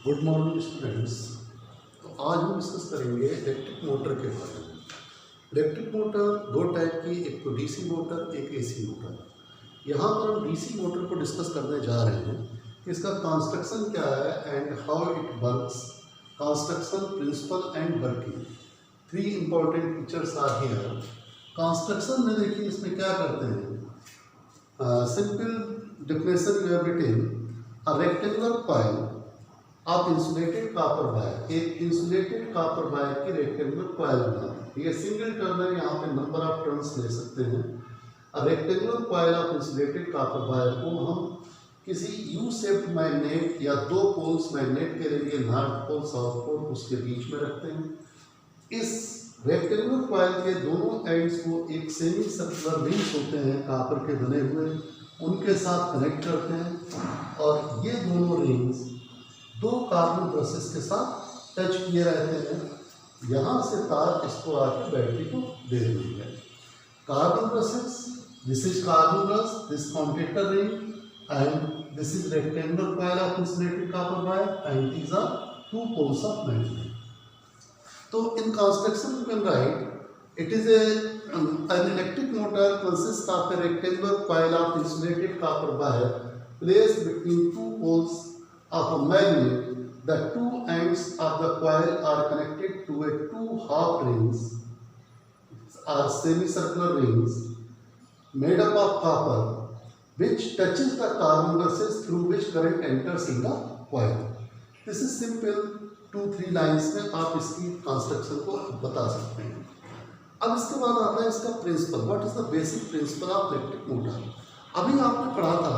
Good morning students. तो आज हम डिस्कस करेंगे इलेक्ट्रिक मोटर के बारे में। इलेक्ट्रिक मोटर दो टाइप की, एक तो डीसी मोटर, एक एसी मोटर। यहाँ पर हम डीसी मोटर को डिस्कस करने जा रहे हैं कि इसका कंस्ट्रक्शन क्या है and how it works, construction, principle and working. Three important features are here. Construction में देखिए इसमें क्या करते हैं। Simple definition you have written a rectangular coil आप इंसुलेटेड कॉपर वायर, एक इंसुलेटेड कॉपर वायर की रेक्टेंगुलर कॉइल बनाते हैं। ये सिंगल टर्न है, यहाँ पे नंबर ऑफ टर्न्स ले सकते हैं। Rectangular coil of insulated copper wire को हम किसी यू शेप्ड मैग्नेट या दो पोल्स मैग्नेट के लिए नॉर्थ पोल साउथ पोल उसके बीच में रखते हैं। इस रेक्टेंगुलर कॉइल के दोनों एंड्स को एक सेमी सर्कुलर रिंग्स होते हैं कॉपर के बने हुए, उनके साथ कनेक्ट करते हैं और ये दोनों रिंग्स दो कार्बन ब्रशेस के साथ टच किए रहते हैं। यहाँ से तार इसको आके बैटरी को दे रही है। Carbon brushes, this is carbon brush, this commutator ring and this is rectangular coil of insulated copper wire and these are two poles of magnet. तो in construction you can write it is an electric motor consists of a rectangular coil of insulated copper wire placed between two poles of a magnet. The two ends of the coil are connected to a two half rings or semicircular rings made up of copper which touches the carbon brushes through which current enters in the coil. This is simple, 2-3 lines में आप इसकी construction को बता सकते हैं। अब इसके बाद आता है इसका principle. What is the basic principle of electric motor. अभी आपने पढ़ा था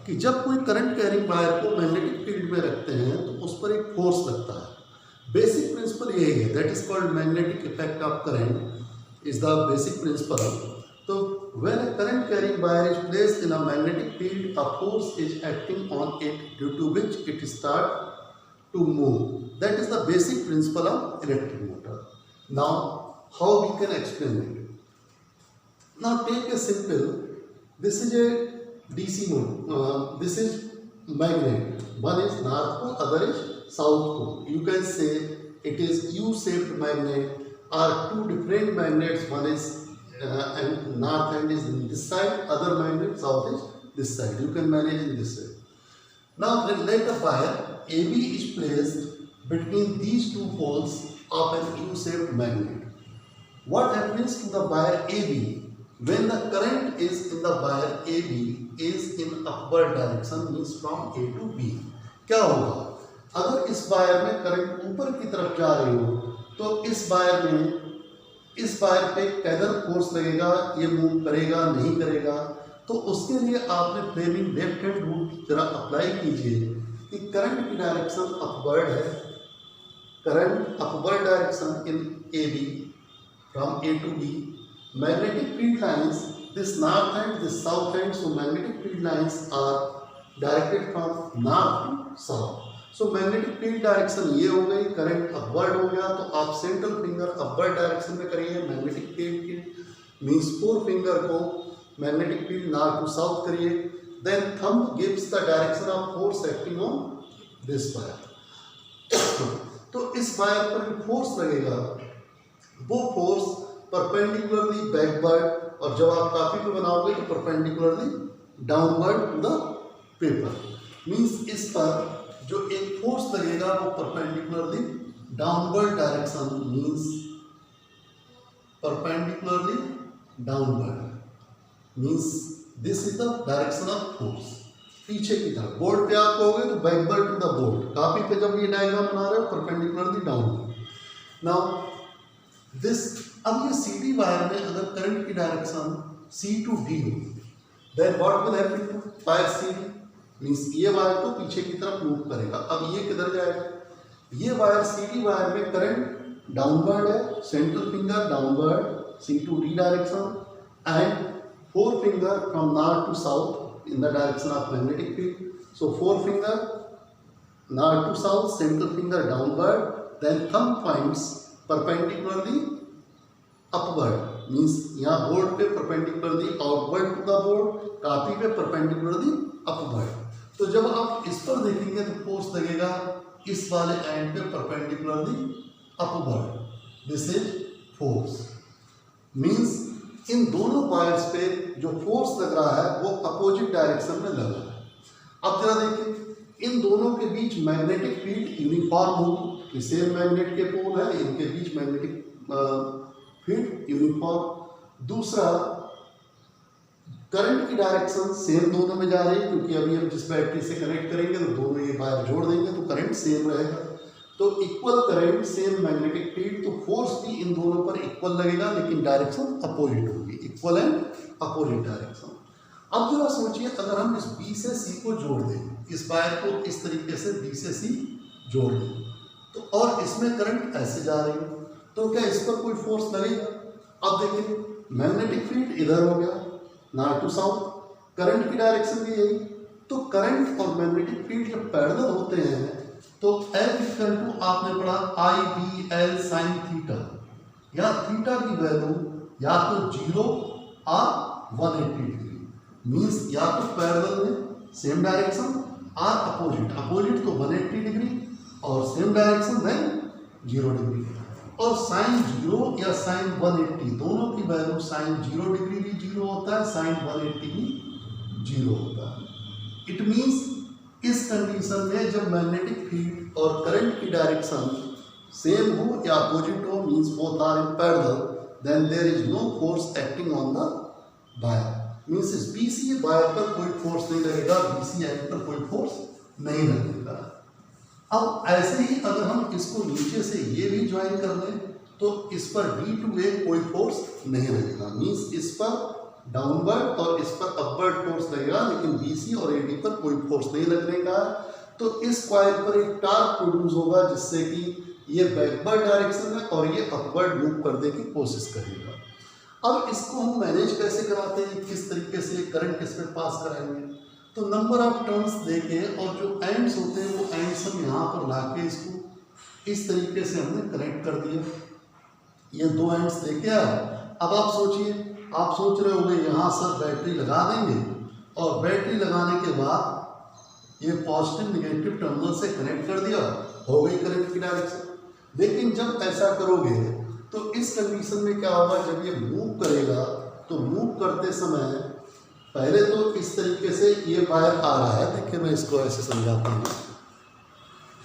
कि जब कोई करंट कैरिंग वायर को मैग्नेटिक फील्ड में रखते हैं तो उस पर एक फोर्स लगता है। बेसिक प्रिंसिपल यही है, that is called magnetic effect of current is the basic principle. तो when a current carrying wire is placed in a magnetic field, a force is acting on it due to which it start to move. That is the basic principle of electric motor. Now how we can explain it? Now take a simple, this is a DC motor, this is magnet, one is north pole, other is south pole. You can say it is U-shaped magnet or two different magnets, one is and north end is in this side, other magnet south is this side. You can manage in this way. Now let a wire AB is placed between these two poles of an U-shaped magnet. What happens to the wire AB when the current is in the wire AB is in upward direction, means from A to B? क्या होगा अगर इस wire में current ऊपर की तरफ जा रही हो तो इस वायर पे कैदर फोर्स लगेगा, ये मूव करेगा नहीं करेगा। तो उसके लिए आपने फ्लेमिंग लेफ्ट हैंड रूल की तरह अप्लाई कीजिए कि करंट की डायरेक्शन अपवर्ड है, current upward direction in A B from A to B. Magnetic field lines, this north end this south end, so magnetic field lines are directed from north to south. So magnetic field direction ये हो गई, current upward हो गया तो आप central finger upward direction में करिए magnetic field के, मीन्स फोर फिंगर को magnetic field north to south करिए। Then thumb gives the direction of force acting on this wire. तो इस वायर पर जो फोर्स लगेगा वो फोर्स परपेंडिकुलरली बैकवर्ड, और जब आप कॉपी पे बनाओगे तो perpendicularly downward to the paper. Means इस पर जो एक फोर्स लगेगा वो perpendicularly downward direction, means perpendicularly downward, means this is the direction of force पीछे की तरफ। बोर्ड पे आप कहोगे तो backward to the board, copy पे जब ये डायग्राम बना रहे हो परपेंडिकुलरली डाउनवर्ड। नाउ दिस, अब ये सीडी वायर में अगर करंट की डायरेक्शन सी टू डी हो, then what will happen to wire CD, means ये वायर को पीछे की तरफ मूव करेगा। अब ये किधर जाएगा, ये वायर सीडी वायर में करंट डाउनवर्ड है, central finger downward C to D direction and four finger from north to south in the direction of magnetic field. So four finger north to south, central finger downward, then thumb points perpendicularly upward, means यहाँ board पे perpendicularly outward to the board, copy पे perpendicularly upward। तो जब आप इस पर देखेंगे तो फोर्स लगेगा इस वाले एंड पे perpendicularly upward, this is force. Means इन दोनों वायर्स पे जो फोर्स लग रहा है वो अपोजिट डायरेक्शन में लगा है। अब जरा देखिए, इन दोनों के बीच मैग्नेटिक फील्ड यूनिफॉर्म होगी, सेम मैग्नेट के पोल है, इनके बीच मैग्नेटिक फील्ड यूनिफॉर्म। दूसरा, करंट की डायरेक्शन सेम दोनों में जा रही है, क्योंकि अभी हम जिस बैटरी से कनेक्ट करेंगे तो दोनों ये वायर जोड़ देंगे तो करंट सेम रहेगा। तो equal current, same magnetic field, तो फोर्स भी इन दोनों पर इक्वल लगेगा, लेकिन डायरेक्शन अपोजिट होगी, इक्वल एंड अपोजिट डायरेक्शन। अब जरा सोचिए, अगर हम इस बी से सी को जोड़ दें, इस वायर को इस तरीके से बी से सी जोड़ दें, तो और इसमें करंट ऐसे जा रही है, तो क्या इस पर कोई फोर्स लगेगा? अब देखिए, मैग्नेटिक फील्ड इधर हो गया, नॉर्थ टू साउथ, करंट की डायरेक्शन भी यही, तो करंट और मैग्नेटिक फील्ड जब पैरेलल होते हैं तो F इक्वल टू आपने पढ़ा आई बी एल साइन थीटा, या थीटा की वैल्यू या तो 0 और 180 डिग्री, मीन्स या तो पैरेलल में सेम डायरेक्शन और अपोजिट, अपोजिट तो 180 डिग्री और सेम डायरेक्शन देन 0 डिग्री। और साइन 0 या साइन 180 दोनों की वैल्यू, साइन 0 डिग्री भी 0 होता है, साइन 180 भी 0 होता है। इट मीन्स इस कंडीशन में जब मैग्नेटिक फील्ड और करंट की डायरेक्शन सेम हो या अपोजिट हो, means both are in parallel, then there is no force acting on the wire, means इस बीसी वायर पर कोई फोर्स नहीं लगेगा, बीसी एंड पर कोई फोर्स नहीं लगेगा। अब ऐसे ही अगर हम इसको नीचे से ये भी ज्वाइन कर लें तो इस पर डी टू ए कोई फोर्स नहीं लगेगा, मीन्स इस पर डाउनवर्ड और इस पर अपवर्ड फोर्स लगेगा, लेकिन बीसी और एडी पर कोई फोर्स नहीं लगने का। तो इस कॉइल पर एक टार्क प्रोड्यूस होगा, जिससे कि ये बैकवर्ड डायरेक्शन में और ये अपवर्ड मूव करने की कोशिश करेगा। अब इसको हम मैनेज कैसे कराते हैं, किस तरीके से करंट इसमें पास कराएंगे? तो नंबर ऑफ टर्न्स देके और जो एंड्स होते हैं वो एंड्स हम यहाँ पर ला के इसको इस तरीके से हमने कनेक्ट कर दिया। ये दो एंड्स देके आए। अब आप सोचिए, आप सोच रहे होंगे यहाँ सर बैटरी लगा देंगे और बैटरी लगाने के बाद ये पॉजिटिव निगेटिव टर्मिनल से कनेक्ट कर दिया, हो गई करंट की डायरेक्शन। लेकिन जब ऐसा करोगे तो इस कंडीशन में क्या होगा, जब ये मूव करेगा तो मूव करते समय पहले तो इस तरीके से ये वायर आ रहा है, देखिए मैं इसको ऐसे समझाता हूँ।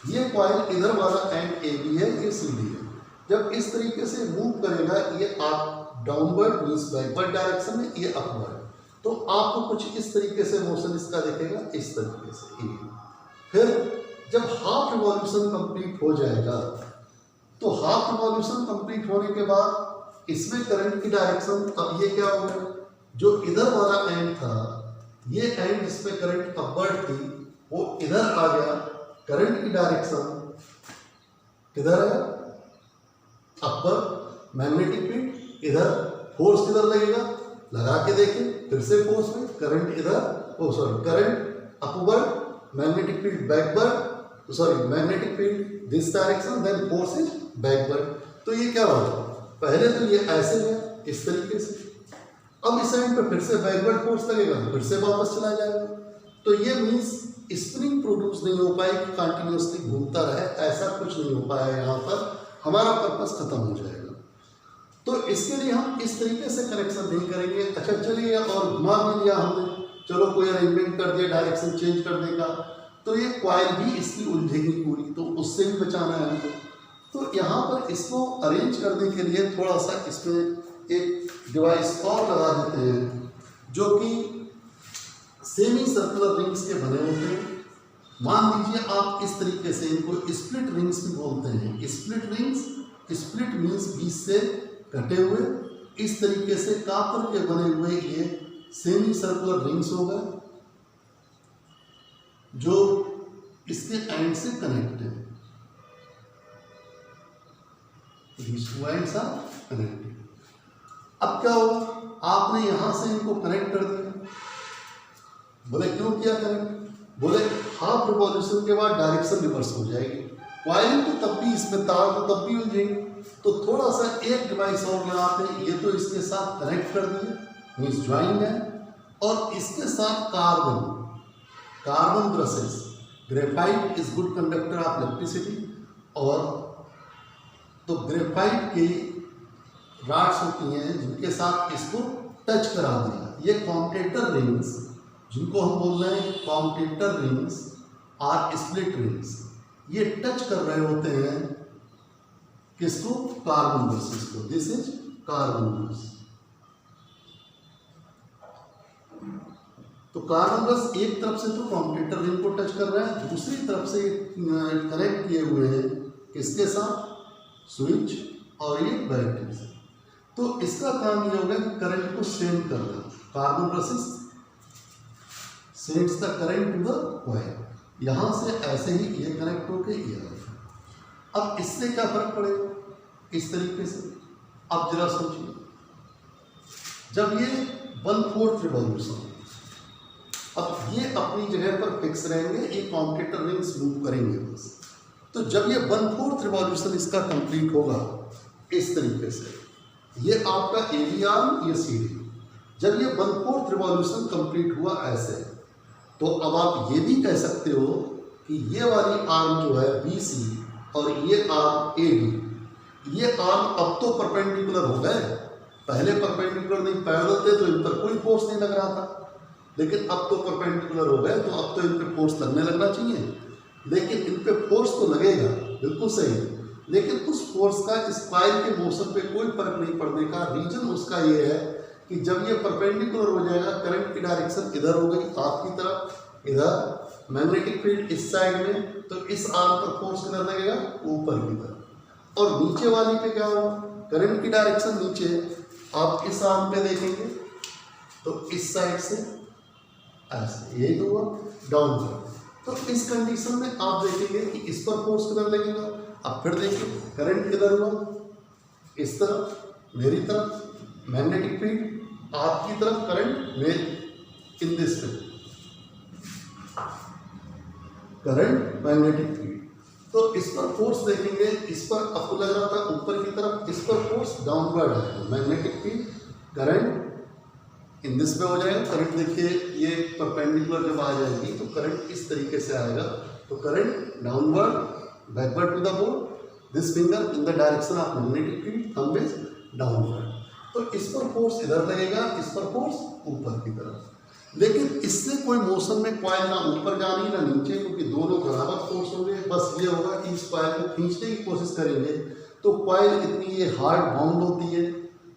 ये कॉइल इधर वाला एंड ए बी है, ये सी डी है। जब इस तरीके से मूव करेगा, ये आप डाउनवर्ड मीन्स बैकवर्ड डायरेक्शन में, ये अपवर्ड, तो आपको कुछ इस तरीके से मोशन इसका दिखेगा, इस तरीके से। फिर जब हाफ रिवॉल्यूशन कंप्लीट हो जाएगा तो हाफ रिवॉल्यूशन कंप्लीट होने के बाद इसमें करंट की डायरेक्शन, अब ये क्या हो गया, जो इधर वाला एंड था, ये एंड जिसमें करंट अपवर्ड थी वो इधर आ गया, करंट की डायरेक्शन किधर है, अपर, मैग्नेटिक फील्ड इधर, फोर्स किधर लगेगा, लगा के देखें, फिर से फोर्स में, करंट इधर, current upward, magnetic field backward, magnetic field this direction, then force is backward. तो ये क्या होगा, पहले तो ये ऐसे है इस तरीके से, अब इस एंड पे फिर से बैकवर्ड फोर्स लगेगा, फिर से वापस चला जाएगा। तो ये मीन्स स्प्रिंग प्रोड्यूस नहीं हो पाएगी, कंटिन्यूसली घूमता रहे, ऐसा कुछ नहीं हो पाया, यहाँ पर हमारा पर्पस खत्म हो जाएगा। तो इसके लिए हम इस तरीके से कनेक्शन नहीं करेंगे। अच्छा चलिए, और घुमा भी लिया हमने, चलो कोई अरेंजमेंट कर दिया डायरेक्शन चेंज करने का, तो ये कॉइल भी इसकी उलझेगी पूरी, तो उससे भी बचाना है हमको। तो यहाँ पर इसको अरेंज करने के लिए थोड़ा सा इसमें एक डिवाइस और लगा देते हैं, जो कि सेमी सर्कुलर रिंग्स के बने होते हैं। मान लीजिए आप इस तरीके से, इनको स्प्लिट रिंग्स भी बोलते हैं। स्प्लिट रिंग्स, स्प्लिट मीन्स बीच से कटे हुए, इस तरीके से कापर के बने हुए ये सेमी सर्कुलर रिंग्स हो गए, जो इसके एंड से कनेक्ट है। These two ends are connected। अब क्या होगा, आपने यहां से इनको कनेक्ट कर दिया। बोले क्यों किया कनेक्ट, बोले हाफ रिवॉल्यूशन के बाद डायरेक्शन रिवर्स हो जाएगी, वायरिंग तो तब भी, इसमें तार तो तब भी उलझेंगे, तो थोड़ा सा एक डिवाइस और लगाते हैं। ये तो इसके साथ कनेक्ट कर दिए, मीन्स ज्वाइन है, और इसके साथ carbon brushes, graphite is good conductor of electricity. और तो ग्रेफाइट की रॉड्स होती हैं जिनके साथ इसको टच करा दिया, ये कॉम्यूटेटर रिंग्स, जिनको हम बोल रहे हैं कॉम्यूटेटर रिंग्स और स्प्लिट रिंग्स, ये टच कर रहे होते हैं किसको? कार्बन बसेस को। दिस इज कार्बन बस। तो कार्बन बस एक तरफ से तो कॉम्यूटेटर रिंग को टच कर रहा है, दूसरी तरफ से कनेक्ट किए हुए हैं किसके साथ? स्विच और ये बैटरी से। तो इसका काम ये होगा कि करंट को सेंड करना। Carbon brushes sends the current to the coil. यहां से ऐसे ही ये कनेक्ट होके ये आएगा। अब इससे क्या फर्क पड़ेगा? इस तरीके से अब जरा सोचिए, जब ये 1/4 रिवॉल्यूशन, अब ये अपनी जगह पर फिक्स रहेंगे, ये कॉम्यूटेटर रिंग्स मूव करेंगे बस। तो जब ये 1/4 रिवॉल्यूशन इसका कंप्लीट होगा इस तरीके से, ये आपका AB आर्म, ये CD, जब ये 1/4 रिवॉल्यूशन कंप्लीट हुआ ऐसे, तो अब आप ये भी कह सकते हो कि ये वाली आर्म जो है BC और ये आर्म AD, ये आर्म अब तो परपेंडिकुलर हो गए। पहले परपेंडिकुलर नहीं, पैरेलल थे तो इन पर कोई फोर्स नहीं लग रहा था, लेकिन अब तो परपेंडिकुलर हो गए, तो अब तो इन पे फोर्स लगने लगना चाहिए। लेकिन इन पे फोर्स तो लगेगा, बिल्कुल सही, लेकिन उस फोर्स का इस कॉइल के मोशन पे कोई फर्क नहीं पड़ने का रीजन उसका ये है कि जब ये परपेंडिकुलर हो जाएगा, करंट की डायरेक्शन इधर हो गई आपकी तरफ, इधर मैग्नेटिक फील्ड इस साइड में, तो इस आर्म पर फोर्स किधर लगेगा? ऊपर की तरफ। और नीचे वाली पे क्या होगा? करंट की डायरेक्शन नीचे, आप इस आर्म पे देखेंगे तो इस साइड से ऐसे, यही तो हुआ डाउनवर्ड। तो इस कंडीशन में आप देखेंगे कि इस पर फोर्स किधर लगेगा। अब फिर देखिए करंट किधर हुआ? इस तरफ, मेरी तरफ मैग्नेटिक फील्ड, आपकी तरफ करंट, इन दिस पे करंट मैग्नेटिक फील्ड। तो इस पर फोर्स देखेंगे, इस पर आपको लग रहा था ऊपर की तरफ, इस पर फोर्स डाउनवर्ड है। Magnetic field, current in this पे हो जाएगा। करंट देखिए ये परपेंडिकुलर जब आ जाएगी तो करंट इस तरीके से आएगा, तो current downward, backward to the board, this finger in the direction of magnetic field, thumb is downward. तो इस पर फोर्स इधर लगेगा, इस पर फोर्स ऊपर की तरफ। लेकिन इससे कोई मोशन में कॉइल ना ऊपर जानी ना नीचे, क्योंकि दोनों बराबर फोर्स होंगे। बस ये होगा कि इस कॉइल को खींचने की कोशिश करेंगे तो कॉइल इतनी ये हार्ड बाउंड होती है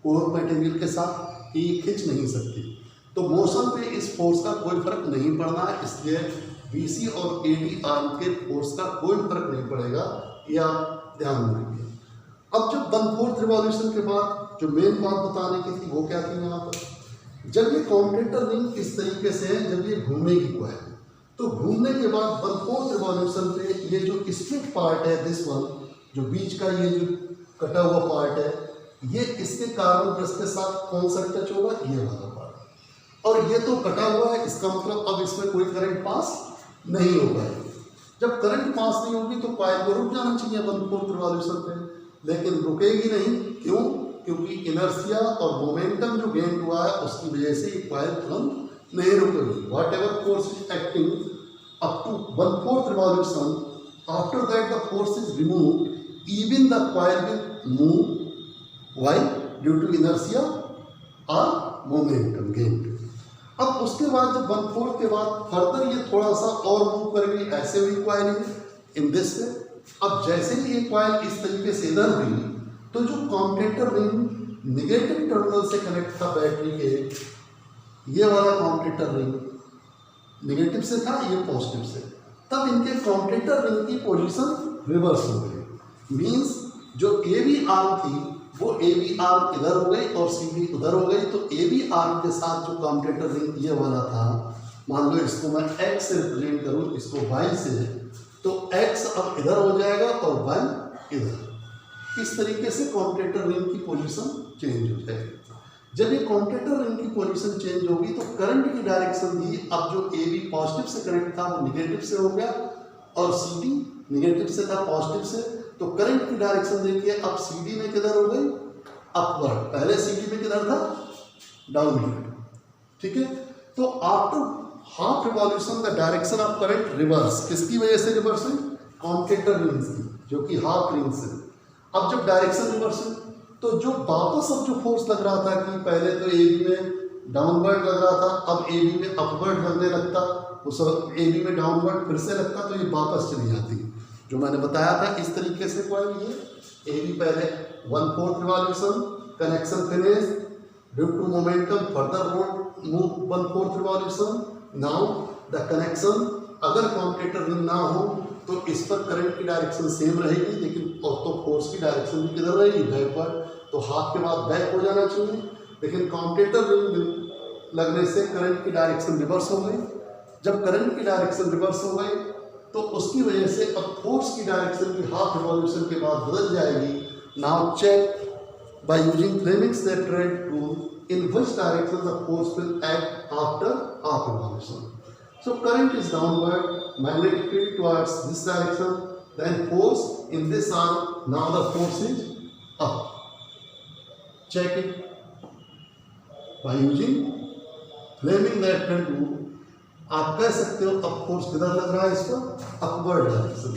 कोर मटेरियल के साथ कि ये खींच नहीं सकती, तो मोशन पे इस फोर्स का कोई फर्क नहीं पड़ना है। इसलिए BC और AD आर्म के फोर्स का कोई फर्क नहीं पड़ेगा, ये आप ध्यान रखिए। अब जब 1/4 रिवॉल्यूशन के बाद जो मेन बात बताने की थी वो क्या थी यहाँ पर, जब ये कॉम्यूटेटर रिंग इस तरीके से है, जब ये घूमेगी कॉइल, तो घूमने के बाद 1/4 रिवॉल्यूशन पे ये जो स्प्लिट पार्ट है, दिस वन, जो बीच का ये जो कटा हुआ पार्ट है, ये इसके कार्बन ब्रश के साथ कौन सा टच होगा? ये वाला पार्ट। और ये तो कटा हुआ है, इसका मतलब अब इसमें कोई करंट पास नहीं हो पाएगी। जब करंट पास नहीं होगी तो कॉइल को रुक जाना चाहिए 1/4 रिवॉल्यूशन पे, लेकिन रुकेगी नहीं। क्यों? क्योंकि इनर्शिया और मोमेंटम जो गेन हुआ है उसकी वजह से ये कॉइल तुरंत नहीं रुकेगी। Whatever force is acting up to 1/4 revolution, after that the force is removed, even the coil will move. Why? Due to inertia और momentum gain। अब उसके बाद जब 1/4 के बाद फर्दर ये थोड़ा सा और मूव करेंगे, ऐसे हुई कॉइल इन दिस वे। अब जैसे ही ये कॉइल इस तरीके से इधर हुई, तो जो कॉम्यूटेटर रिंग निगेटिव टर्मिनल से कनेक्ट था बैटरी के, ये वाला कॉम्यूटेटर रिंग निगेटिव से था, ये पॉजिटिव से, तब इनके कॉम्यूटेटर रिंग की पोजीशन रिवर्स हो गई। मीन्स जो AB आर्म थी वो AB आर्म इधर हो गई और CD उधर हो गई। तो AB आर्म के साथ जो कॉम्यूटेटर रिंग ये वाला था, मान लो इसको मैं X से रिप्रेजेंट करूँ, इसको Y से, तो X अब इधर हो जाएगा और Y इधर। इस तरीके से कॉम्यूटेटर रिंग की पोजीशन चेंज हो जाएगी। जब ये कॉम्यूटेटर रिंग की पोजीशन चेंज होगी तो करंट की डायरेक्शन भी, अब जो AB पॉजिटिव से कनेक्ट था वो निगेटिव से हो गया और CD निगेटिव से था पॉजिटिव से, तो करंट की डायरेक्शन देखिए अब CD में किधर हो गई? अपवर्ड। पहले CD में किधर था? डाउनवर्ड। ठीक है। तो after half revolution the direction of current reverse, किसकी वजह से रिवर्स हुई? कॉम्यूटेटर रिंग्स की, जो कि हाफ रिंग्स है। अब जब डायरेक्शन रिवर्स हुई तो जो वापस अब जो फोर्स लग रहा था कि पहले तो ए बी में डाउनवर्ड लग रहा था, अब ए बी में अपवर्ड लगने लगता, उस ए बी में डाउनवर्ड फिर से लगता, तो ये वापस चली जाती। जो मैंने बताया था इस तरीके से कॉइल ये ए बी पहले 1/4 revolution, connection finish, due to momentum further move 1/4 revolution. Now the connection, अगर कॉम्यूटेटर रिंग ना हो तो इस पर करंट की डायरेक्शन सेम रहेगी, लेकिन और तो फोर्स की डायरेक्शन भी किधर रहेगी? बैकवर्ड, तो हाफ के बाद बैक हो जाना चाहिए। लेकिन कॉम्यूटेटर रिंग लगने से करंट की डायरेक्शन रिवर्स हो गई। जब करंट की डायरेक्शन रिवर्स हो गई तो उसकी वजह से अब फोर्स की डायरेक्शन भी हाफ रिवॉल्यूशन के बाद बदल जाएगी। Now check by using Fleming's thread rule in which direction the force will act after half revolution. So current is downward, magnetic field towards this direction, then force in this arm, now the force is up. Check it by using Fleming lateral rule. आप कह सकते हो अब force किधर लग रहा है? इस पर अपवर्ड डायरेक्शन,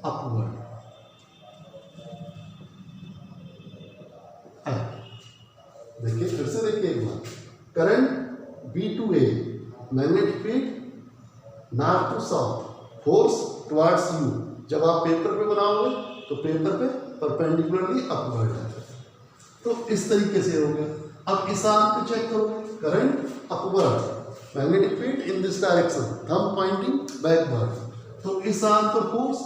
अपवर्ड। देखिए फिर से देखिए एक बार, current B to A, magnetic field north to south, force towards you. जब आप पेपर पे बनाओगे तो पेपर पे परपेंडिकुलरली अपवर्ड है। तो इस तरीके से हो गया। अब इस आर्म को चेक करोगे, current upward, magnetic field in this direction, thumb pointing backward, तो इस आर्म पर force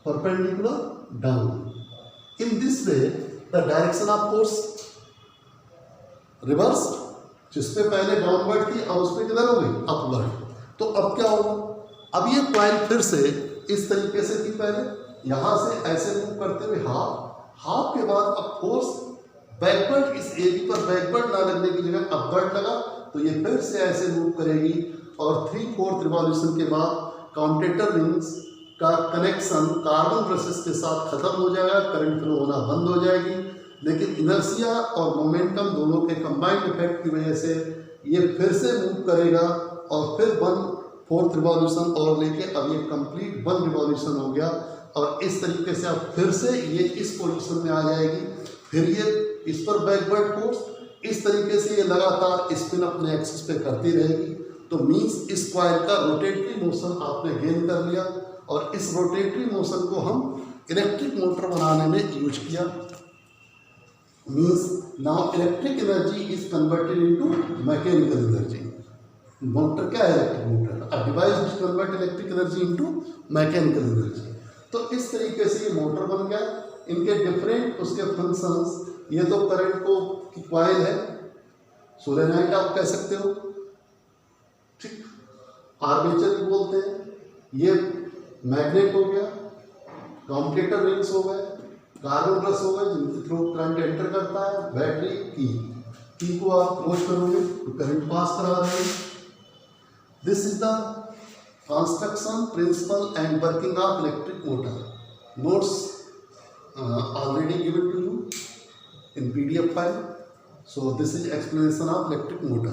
perpendicular down. In this way the direction of force reverse, जिसपे पहले डाउनवर्ड थी अब उसपे किधर हो गई? अपवर्ड। तो अब क्या होगा? अब ये कॉइल फिर से इस तरीके से थी, पहले यहां से ऐसे मूव करते हुए हाफ के बाद अब फोर्स बैकवर्ड, इस ए बी पर बैकवर्ड ना लगने की जगह अपवर्ड लगा, तो ये फिर से ऐसे मूव करेगी और 3/4 रिवॉल्यूशन के बाद कॉम्यूटेटर रिंग्स का कनेक्शन कार्बन ब्रशेस के साथ खत्म हो जाएगा, करंट फ्लो होना बंद हो जाएगी। लेकिन इनर्शिया और मोमेंटम दोनों के कंबाइंड इफेक्ट की वजह से ये फिर से मूव करेगा और फिर 1/4 रिवॉल्यूशन और लेके अब ये कंप्लीट 1 रिवॉल्यूशन हो गया, और इस तरीके से अब फिर से ये इस पोजीशन में आ जाएगी। फिर ये इस पर बैकवर्ड फोर्स, इस तरीके से ये लगातार स्पिन अपने एक्सिस पे करती रहेगी। तो मीन्स इस कॉइल का रोटेटरी मोशन आपने गेन कर लिया, और इस रोटेटरी मोशन को हम इलेक्ट्रिक मोटर बनाने में यूज किया। Means now electric energy is converted into mechanical energy. Motor क्या है? Electric motor, a device which convert electric energy into mechanical energy. तो इस तरीके से ये मोटर बन गया। इनके डिफरेंट उसके फंक्शंस, ये तो करंट को की कॉइल है, सोलेनॉइड आप कह सकते हो, ठीक, आर्मेचर भी बोलते हैं, ये मैग्नेट हो गया, कॉम्यूटेटर रिंग्स हो गए, कार्बन ब्रश हो गए जिनके थ्रू करंट एंटर करता है, बैटरी की को आप क्लोज करोगे तो करंट पास करा देंगे। This is the construction, principle and working of electric motor. Notes already given to you in PDF file. So this is explanation of electric motor.